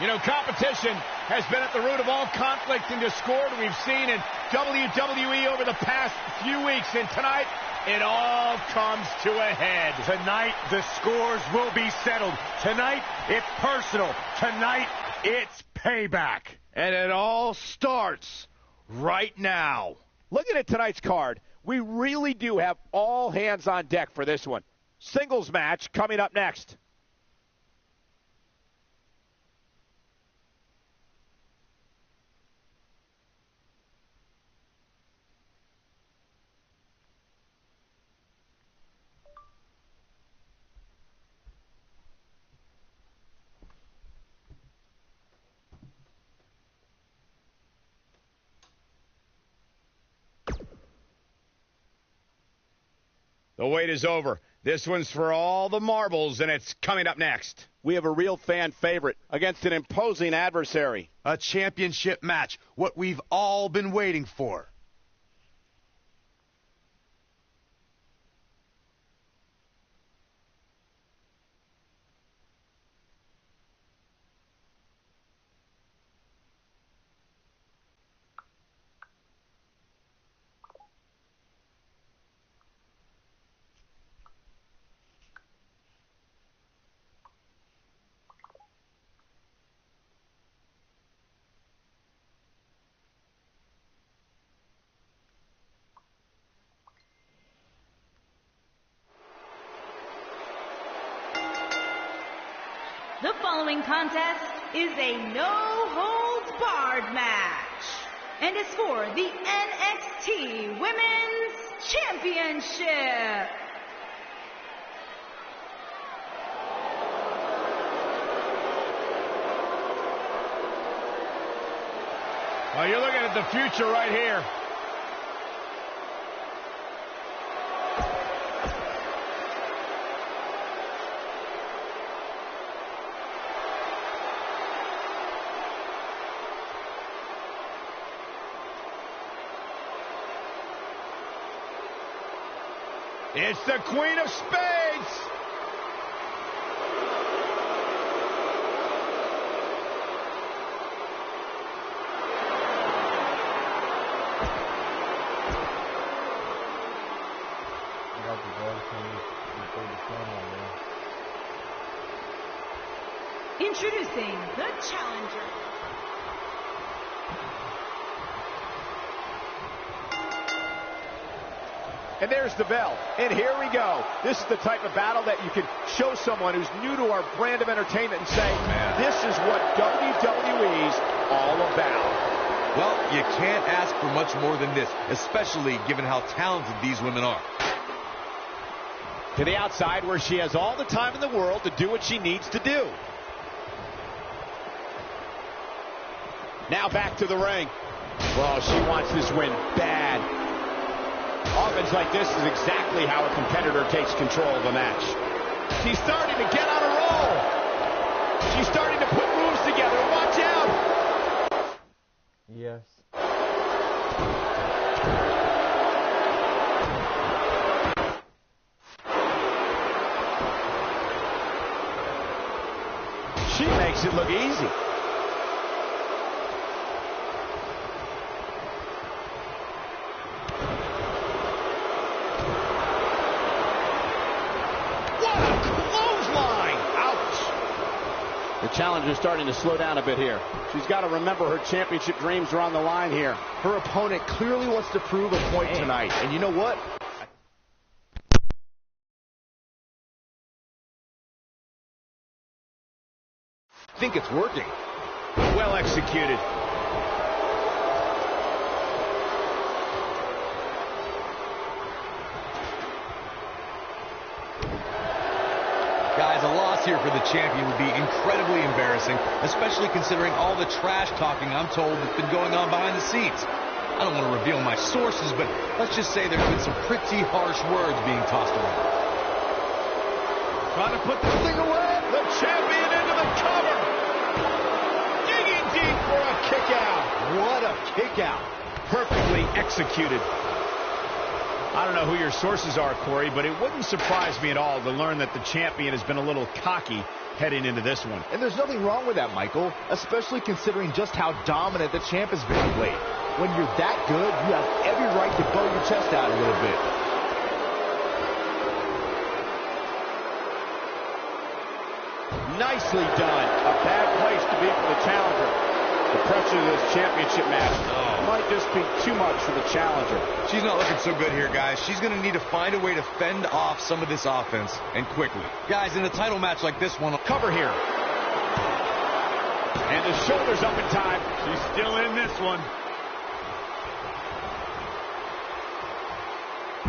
You know, competition has been at the root of all conflict and discord we've seen in WWE over the past few weeks. And tonight, it all comes to a head. Tonight, the scores will be settled. Tonight, it's personal. Tonight, it's payback. And it all starts right now. Looking at tonight's card, we really do have all hands on deck for this one. Singles match coming up next. The wait is over. This one's for all the marbles, and it's coming up next. We have a real fan favorite against an imposing adversary. A championship match, what we've all been waiting for. The following contest is a no-holds-barred match, and it's for the NXT Women's Championship. Well, you're looking at the future right here. It's the Queen of Spades. Introducing the challenger. And there's the bell. And here we go. This is the type of battle that you can show someone who's new to our brand of entertainment and say, this is what WWE's all about. Well, you can't ask for much more than this, especially given how talented these women are. To the outside where she has all the time in the world to do what she needs to do. Now back to the ring. Well, she wants this win bad. Offense like this is exactly how a competitor takes control of a match. She's starting to get on a roll. She's starting to put moves together. Watch out. Yes. She makes it look easy. The challenger's starting to slow down a bit here. She's got to remember her championship dreams are on the line here. Her opponent clearly wants to prove a point tonight. And you know what? I think it's working. Well executed. Guys, a loss here for the champion would be incredibly embarrassing, especially considering all the trash talking I'm told that's been going on behind the scenes. I don't want to reveal my sources, but let's just say there's been some pretty harsh words being tossed around. Trying to put this thing away. The champion into the cover. Digging deep for a kick out. What a kick out. Perfectly executed. I don't know who your sources are, Corey, but it wouldn't surprise me at all to learn that the champion has been a little cocky heading into this one. And there's nothing wrong with that, Michael, especially considering just how dominant the champ has been of late. When you're that good, you have every right to blow your chest out a little bit. Nicely done. A bad place to be for the challenger. The pressure of this championship match might just be too much for the challenger. She's not looking so good here, guys. She's going to need to find a way to fend off some of this offense, and quickly. Guys, in a title match like this one, Cover here. And the shoulders up in time. She's still in this one.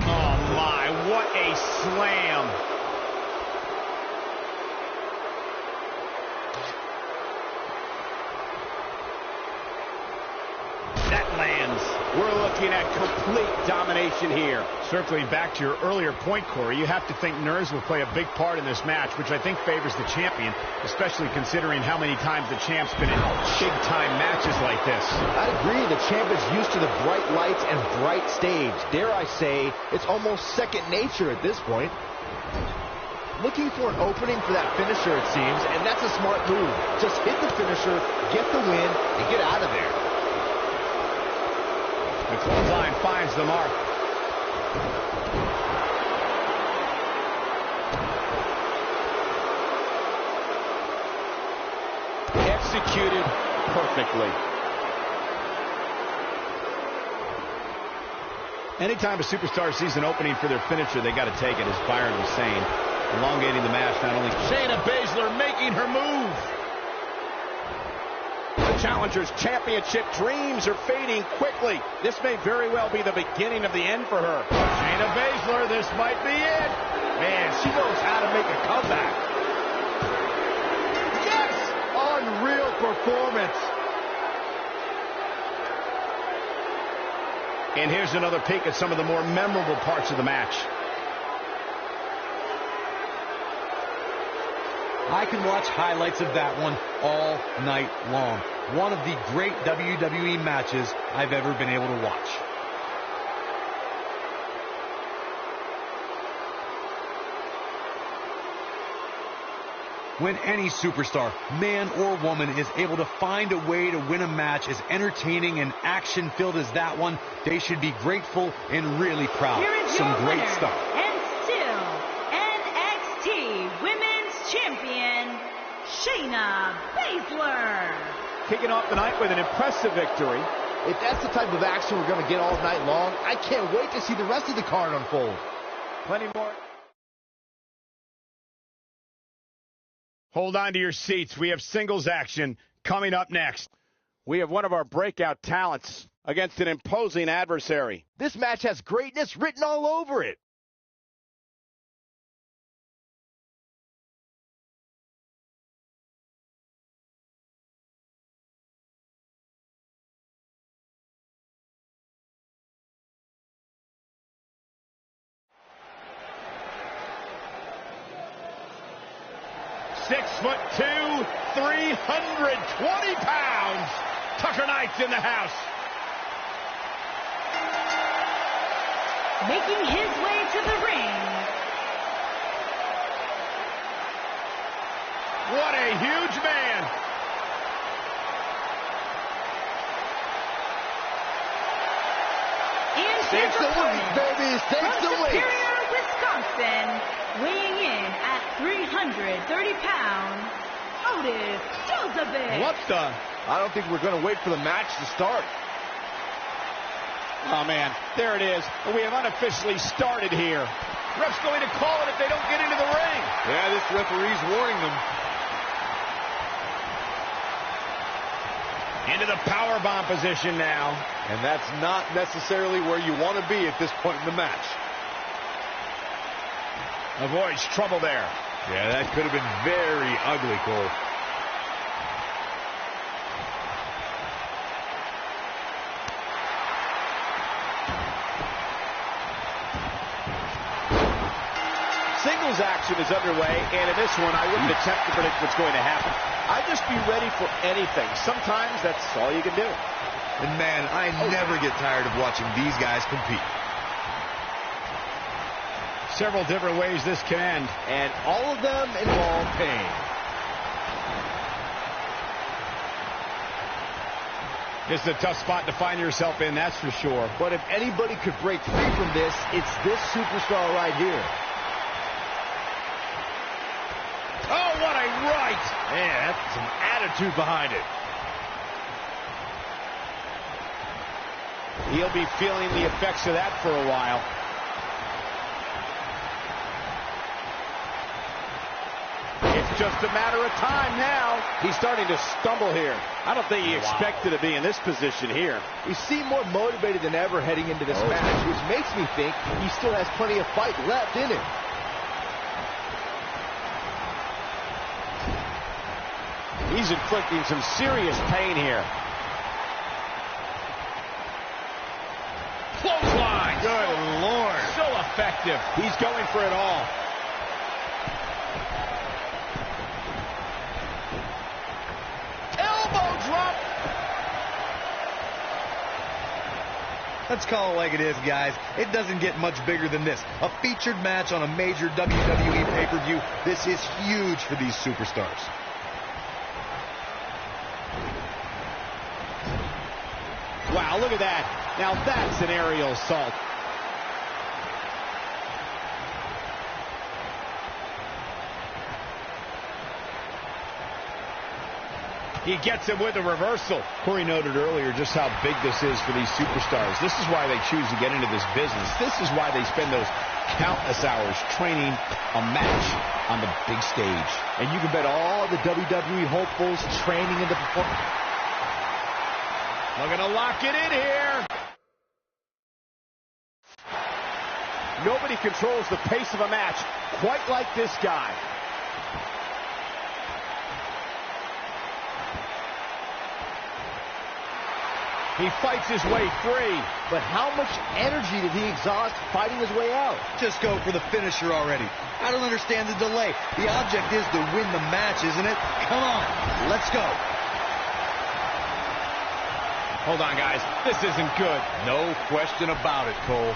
Oh, my, what a slam. That lands. We're looking at complete domination here. Circling back to your earlier point, Corey, you have to think nerves will play a big part in this match, which I think favors the champion, especially considering how many times the champ's been in big-time matches like this. I agree. The champ is used to the bright lights and bright stage. Dare I say, it's almost second nature at this point. Looking for an opening for that finisher, it seems, and that's a smart move. Just hit the finisher, get the win, and get out of there. The clothesline finds the mark. Executed perfectly. Anytime a superstar sees an opening for their finisher, they got to take it, as Byron was saying. Elongating the match, not only Shayna Baszler making her move. The challenger's championship dreams are fading quickly. This may very well be the beginning of the end for her. Shayna Baszler, this might be it. Man, she knows how to make a comeback. Yes! Unreal performance. And here's another peek at some of the more memorable parts of the match. I can watch highlights of that one all night long. One of the great WWE matches I've ever been able to watch. When any superstar, man or woman, is able to find a way to win a match as entertaining and action-filled as that one, they should be grateful and really proud. Here is Some your great winner, stuff. and still NXT Women's Champion, Shayna Baszler. Kicking off the night with an impressive victory. If that's the type of action we're going to get all night long, I can't wait to see the rest of the card unfold. Plenty more. Hold on to your seats. We have singles action coming up next. We have one of our breakout talents against an imposing adversary. This match has greatness written all over it. .6'2", 320 pounds. Tucker Knight's in the house. Making his way to the ring, What a huge man. and Takes the opponent week, baby. Takes from the week. Superior, Wisconsin, weighing in at 330 pounds, Otis Joseph. What the? I don't think we're going to wait for the match to start. Oh, man, there it is. We have unofficially started here. Ref's going to call it if they don't get into the ring. Yeah, this referee's warning them. Into the powerbomb position now. And that's not necessarily where you want to be at this point in the match. Avoids trouble there. Yeah, that could have been very ugly, Cole. Singles action is underway, and in this one, I wouldn't attempt to predict what's going to happen. I'd just be ready for anything. Sometimes that's all you can do. And man, I never get tired of watching these guys compete. Several different ways this can end. And all of them involve pain. This is a tough spot to find yourself in, that's for sure. But if anybody could break free from this, it's this superstar right here. Oh, what a right! Man, that's some attitude behind it. He'll be feeling the effects of that for a while. It's just a matter of time now. He's starting to stumble here. I don't think he expected to be in this position here. He seemed more motivated than ever heading into this match, which makes me think he still has plenty of fight left in him. He's inflicting some serious pain here. Clothesline! Good Lord. So effective. He's going for it all. Elbow drop. Let's call it like it is, guys. It doesn't get much bigger than this. A featured match on a major WWE pay-per-view. This is huge for these superstars. Wow, look at that. Now that's an aerial assault. He gets him with a reversal. Corey noted earlier just how big this is for these superstars. This is why they choose to get into this business. This is why they spend those countless hours training a match on the big stage. And you can bet all the WWE hopefuls training in the performance. Looking to lock it in here. Nobody controls the pace of a match quite like this guy. He fights his way free. But how much energy did he exhaust fighting his way out? Just go for the finisher already. I don't understand the delay. The object is to win the match, isn't it? Come on, let's go. Hold on, guys. This isn't good. No question about it, Cole.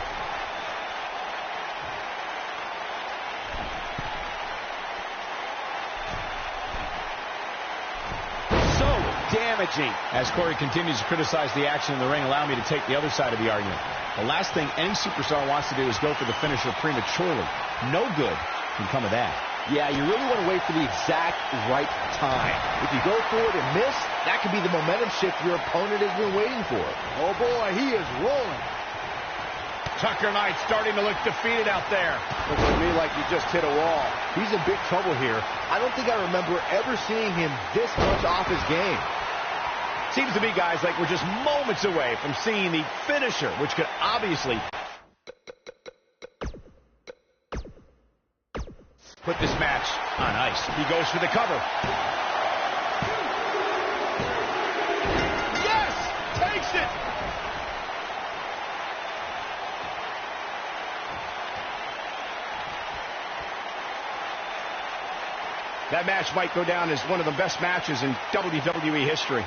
So damaging. As Corey continues to criticize the action in the ring, allow me to take the other side of the argument. The last thing any superstar wants to do is go for the finisher prematurely. No good can come of that. Yeah, you really want to wait for the exact right time. If you go for it and miss, that could be the momentum shift your opponent has been waiting for. Oh boy, he is rolling. Tucker Knight starting to look defeated out there. Looks to me like he just hit a wall. He's in big trouble here. I don't think I remember ever seeing him this much off his game. Seems to me, guys, like we're just moments away from seeing the finisher, which could obviously put this match on ice. He goes for the cover. Yes! Takes it! That match might go down as one of the best matches in WWE history.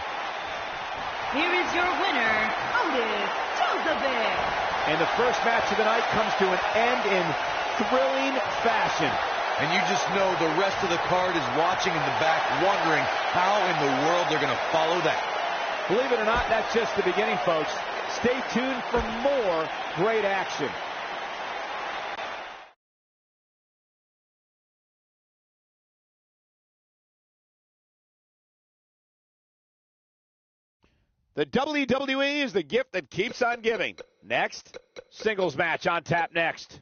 Here is your winner, Otis Joseph. And the first match of the night comes to an end in thrilling fashion. And you just know the rest of the card is watching in the back, wondering how in the world they're going to follow that. Believe it or not, that's just the beginning, folks. Stay tuned for more great action. The WWE is the gift that keeps on giving. Next, singles match on tap next.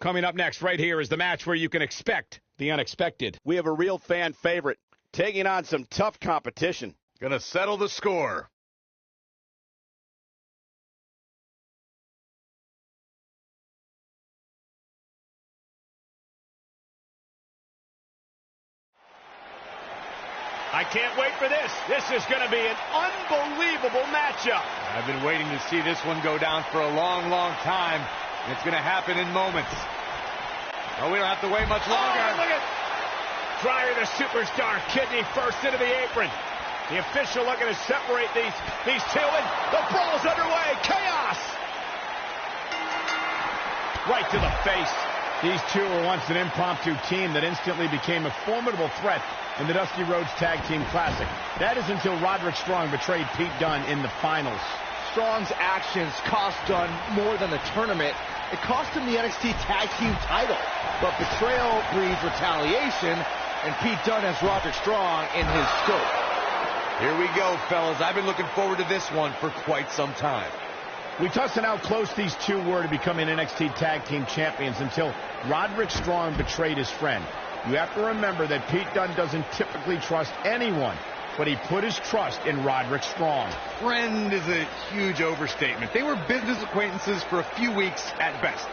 Coming up next right here is the match where you can expect the unexpected. We have a real fan favorite taking on some tough competition. Gonna settle the score. I can't wait for this. This is going to be an unbelievable matchup. I've been waiting to see this one go down for a long, long time. And it's going to happen in moments. Oh, we don't have to wait much longer. Oh, look at Fryer, the superstar, kidney first into the apron. The official looking to separate these two, and the brawl's underway. Chaos! Right to the face. These two were once an impromptu team that instantly became a formidable threat in the Dusty Rhodes Tag Team Classic. That is until Roderick Strong betrayed Pete Dunne in the finals. Strong's actions cost Dunne more than the tournament. It cost him the NXT Tag Team title. But betrayal breeds retaliation, and Pete Dunne has Roderick Strong in his scope. Here we go, fellas. I've been looking forward to this one for quite some time. We touched on how close these two were to becoming NXT Tag Team Champions until Roderick Strong betrayed his friend. You have to remember that Pete Dunne doesn't typically trust anyone, but he put his trust in Roderick Strong. Friend is a huge overstatement. They were business acquaintances for a few weeks at best.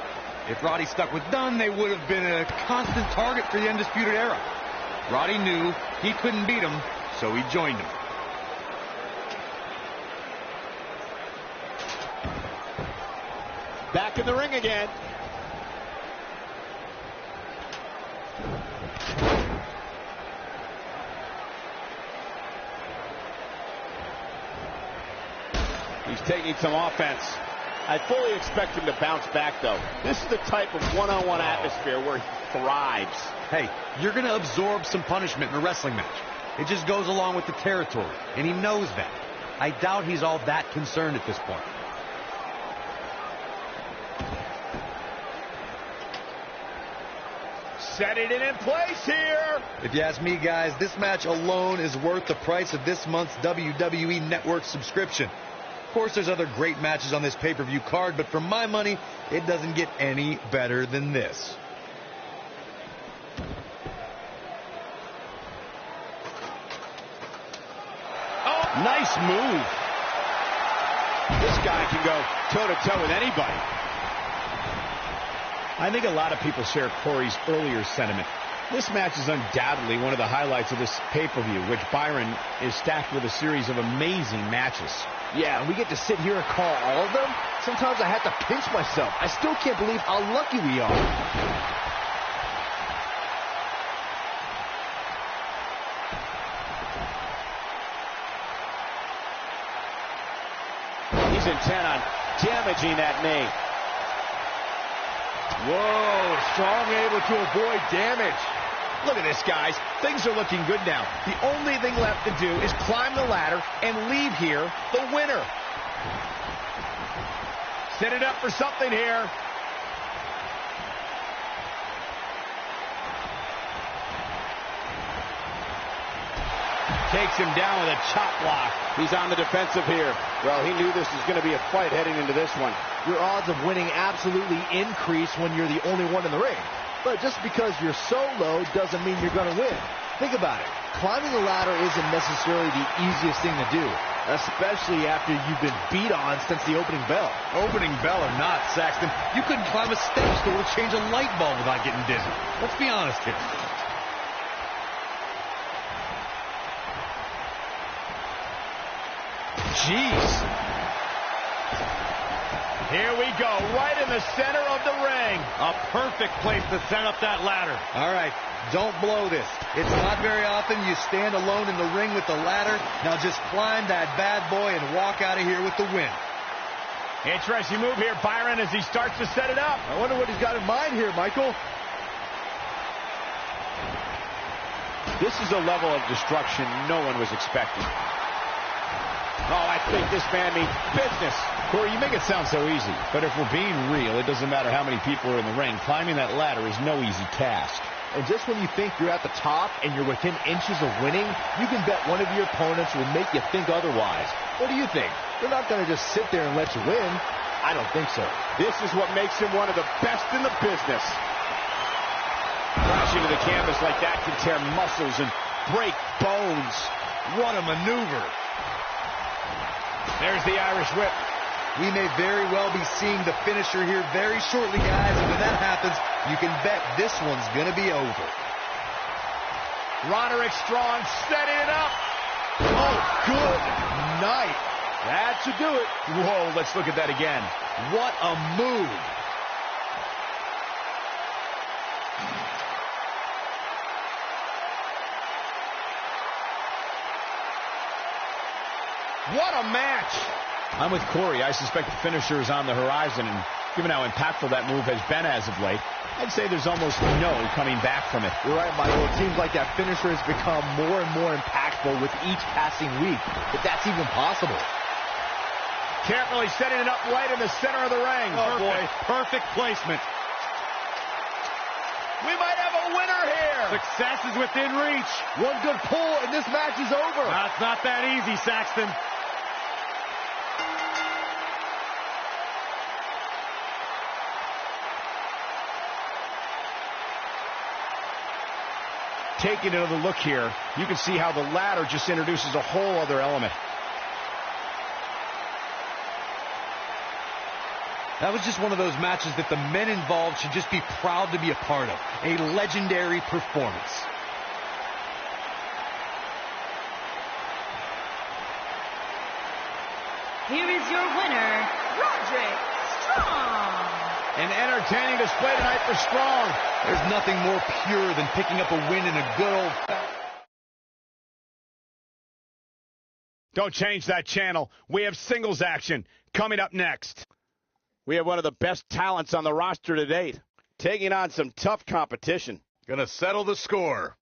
If Roddy stuck with Dunne, they would have been a constant target for the Undisputed Era. Roddy knew he couldn't beat him, so he joined him. Back in the ring again. He's taking some offense. I fully expect him to bounce back, though. This is the type of one-on-one atmosphere where he thrives. Hey, you're going to absorb some punishment in a wrestling match. It just goes along with the territory, and he knows that. I doubt he's all that concerned at this point. Setting it in place here. If you ask me, guys, this match alone is worth the price of this month's WWE Network subscription. Of course, there's other great matches on this pay-per-view card, but for my money, it doesn't get any better than this. Oh, nice move. This guy can go toe-to-toe with anybody. I think a lot of people share Corey's earlier sentiment. This match is undoubtedly one of the highlights of this pay-per-view, which Byron is stacked with a series of amazing matches. Yeah, and we get to sit here and call all of them. Sometimes I have to pinch myself. I still can't believe how lucky we are. He's intent on damaging that knee. Whoa, Strong able to avoid damage. Look at this, guys. Things are looking good now. The only thing left to do is climb the ladder and leave here the winner. Set it up for something here. Takes him down with a chop block. He's on the defensive here. Well, he knew this was going to be a fight heading into this one. Your odds of winning absolutely increase when you're the only one in the ring. But just because you're so low doesn't mean you're going to win. Think about it. Climbing the ladder isn't necessarily the easiest thing to do, especially after you've been beat on since the opening bell. Opening bell or not, Saxton, you couldn't climb a step stool to change a light bulb without getting dizzy. Let's be honest here. Jeez. Here we go, right in the center of the ring. A perfect place to set up that ladder. All right, don't blow this. It's not very often you stand alone in the ring with the ladder. Now just climb that bad boy and walk out of here with the win. Interesting move here, Byron, as he starts to set it up. I wonder what he's got in mind here, Michael. This is a level of destruction no one was expecting. Oh, I think this man means business. Corey, you make it sound so easy, but if we're being real, it doesn't matter how many people are in the ring. Climbing that ladder is no easy task. And just when you think you're at the top and you're within inches of winning, you can bet one of your opponents will make you think otherwise. What do you think? They're not going to just sit there and let you win. I don't think so. This is what makes him one of the best in the business. Crashing to the canvas like that can tear muscles and break bones. What a maneuver. There's the Irish whip. We may very well be seeing the finisher here very shortly, guys. And when that happens, you can bet this one's going to be over. Roderick Strong setting it up. Oh, good night. That should do it. Whoa, let's look at that again. What a move. What a match. I'm with Corey. I suspect the finisher is on the horizon, and given how impactful that move has been as of late, I'd say there's almost no coming back from it. You're right, Michael. It seems like that finisher has become more and more impactful with each passing week, if that's even possible. Can't really setting it up right in the center of the ring. Oh, boy. Perfect placement. We might have a winner here. Success is within reach. One good pull, and this match is over. That's not that easy, Saxton. Taking another look here, you can see how the ladder just introduces a whole other element. That was just one of those matches that the men involved should just be proud to be a part of. A legendary performance. Here is your winner, Roderick Strong. An entertaining display tonight for Strong. There's nothing more pure than picking up a win in a good old... Don't change that channel. We have singles action coming up next. We have one of the best talents on the roster to date, taking on some tough competition. Gonna settle the score.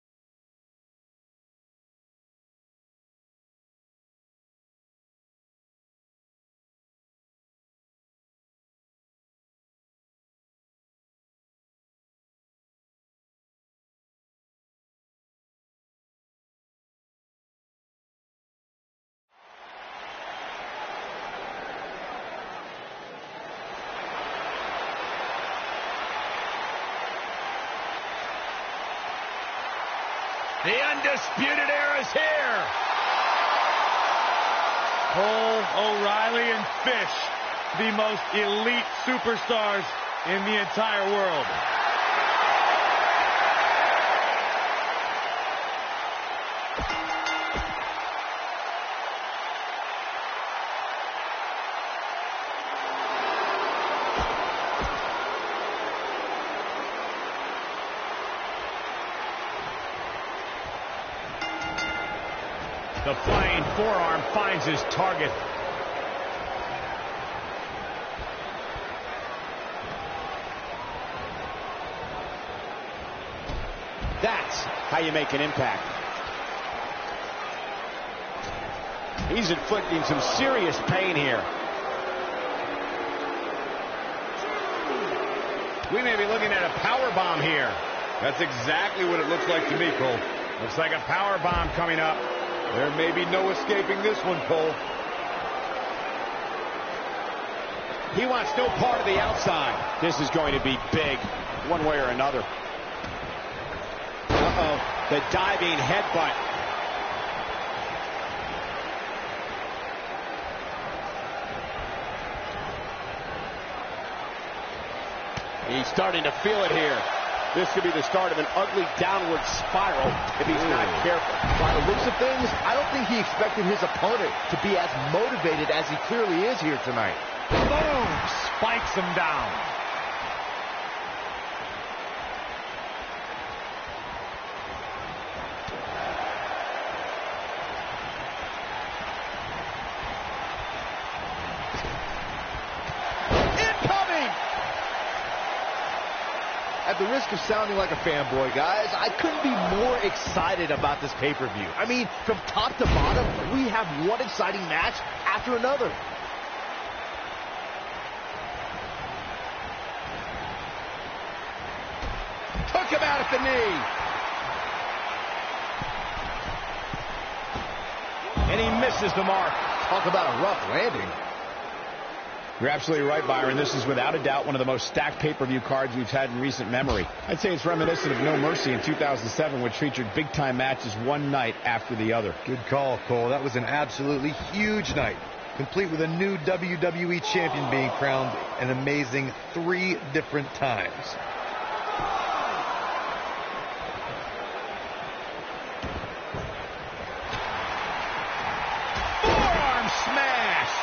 The Undisputed Era is here. Cole, O'Reilly, and Fish, the most elite superstars in the entire world. The flying forearm finds his target. That's how you make an impact. He's inflicting some serious pain here. We may be looking at a power bomb here. That's exactly what it looks like to me, Cole. Looks like a power bomb coming up. There may be no escaping this one, Cole. He wants no part of the outside. This is going to be big, one way or another. Uh-oh, the diving headbutt. He's starting to feel it here. This could be the start of an ugly downward spiral if he's not careful. By the looks of things, I don't think he expected his opponent to be as motivated as he clearly is here tonight. Boom! Spikes him down. At the risk of sounding like a fanboy, guys, I couldn't be more excited about this pay-per-view. I mean, from top to bottom, we have one exciting match after another. Took him out at the knee. And he misses the mark. Talk about a rough landing. You're absolutely right, Byron. This is without a doubt one of the most stacked pay-per-view cards we've had in recent memory. I'd say it's reminiscent of No Mercy in 2007, which featured big-time matches one night after the other. Good call, Cole. That was an absolutely huge night, complete with a new WWE champion being crowned an amazing 3 different times. Forearm smash!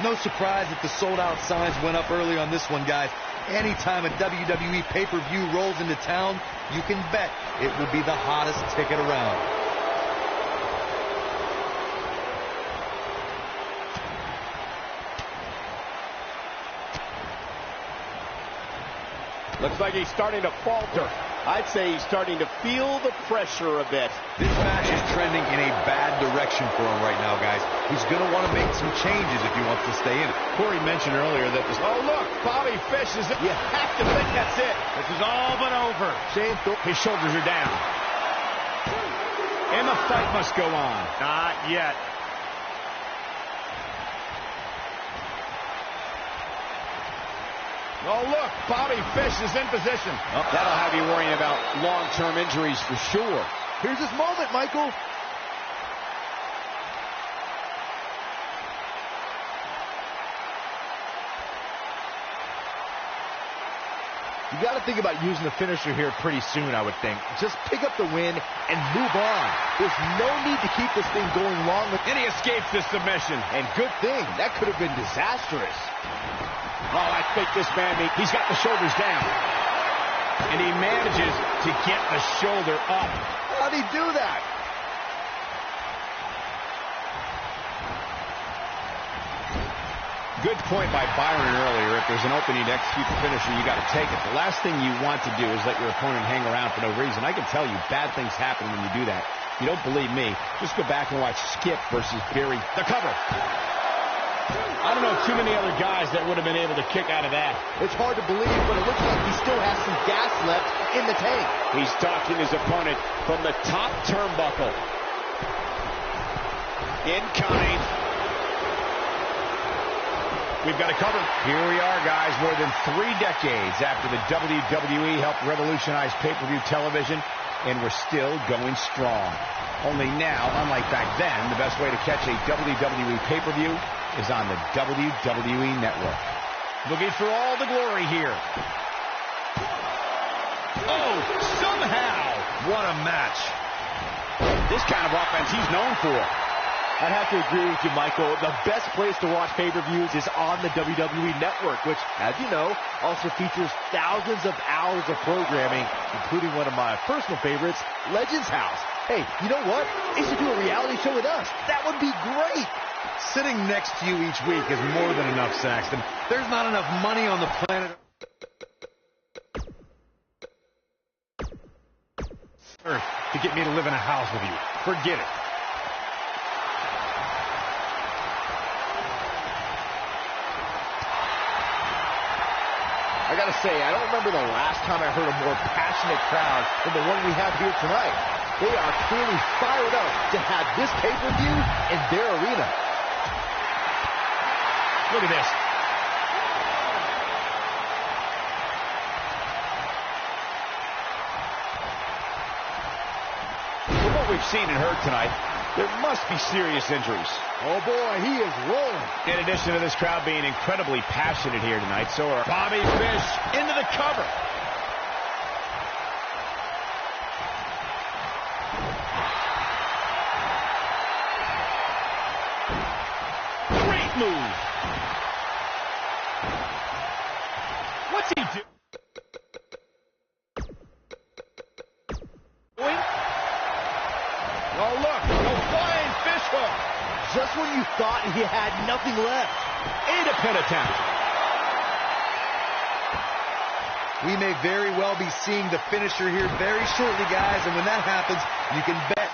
No surprise that the sold-out signs went up early on this one, guys. Anytime a WWE pay-per-view rolls into town, you can bet it will be the hottest ticket around. Looks like he's starting to falter. I'd say he's starting to feel the pressure a bit. This match is trending in a bad direction for him right now, guys. He's going to want to make some changes if he wants to stay in it. Corey mentioned earlier that this... Oh, look, Bobby Fish is... You have to think that's it. This is all but over. Shane, his shoulders are down. And the fight must go on. Not yet. Oh, look, Bobby Fish is in position. Oh, that'll have you worrying about long-term injuries for sure. Here's his moment, Michael. You got to think about using the finisher here pretty soon, I would think. Just pick up the win and move on. There's no need to keep this thing going long. And he escapes the submission. And good thing. That could have been disastrous. Oh, I think this man, he's got the shoulders down. And he manages to get the shoulder up. How'd he do that? Good point by Byron earlier. If there's an opening to execute the finisher, you got to take it. The last thing you want to do is let your opponent hang around for no reason. I can tell you bad things happen when you do that. If you don't believe me, just go back and watch Skip versus Barry. The cover. I don't know too many other guys that would have been able to kick out of that. It's hard to believe, but it looks like he still has some gas left in the tank. He's stalking his opponent from the top turnbuckle. Incoming. We've got a cover. Here we are, guys, more than 3 decades after the WWE helped revolutionize pay-per-view television, and we're still going strong. Only now, unlike back then, the best way to catch a WWE pay-per-view is on the WWE Network. Looking for all the glory here. Oh, somehow. What a match. This kind of offense he's known for. I'd have to agree with you, Michael. The best place to watch pay-per-views is on the WWE Network, which, as you know, also features thousands of hours of programming, including one of my personal favorites, Legends House. Hey, you know what? They should do a reality show with us. That would be great. Sitting next to you each week is more than enough, Saxton. There's not enough money on the planet Earth to get me to live in a house with you. Forget it. I gotta say, I don't remember the last time I heard a more passionate crowd than the one we have here tonight. They are clearly fired up to have this pay-per-view in their arena. Look at this. From what we've seen and heard tonight, there must be serious injuries. Oh boy, he is rolling. In addition to this crowd being incredibly passionate here tonight, so are Bobby Fish into the cover. Great move. What's he doing? Oh, look, a flying fish hook. Just when you thought he had nothing left. And a pin attempt. We may very well be seeing the finisher here very shortly, guys, and when that happens, you can bet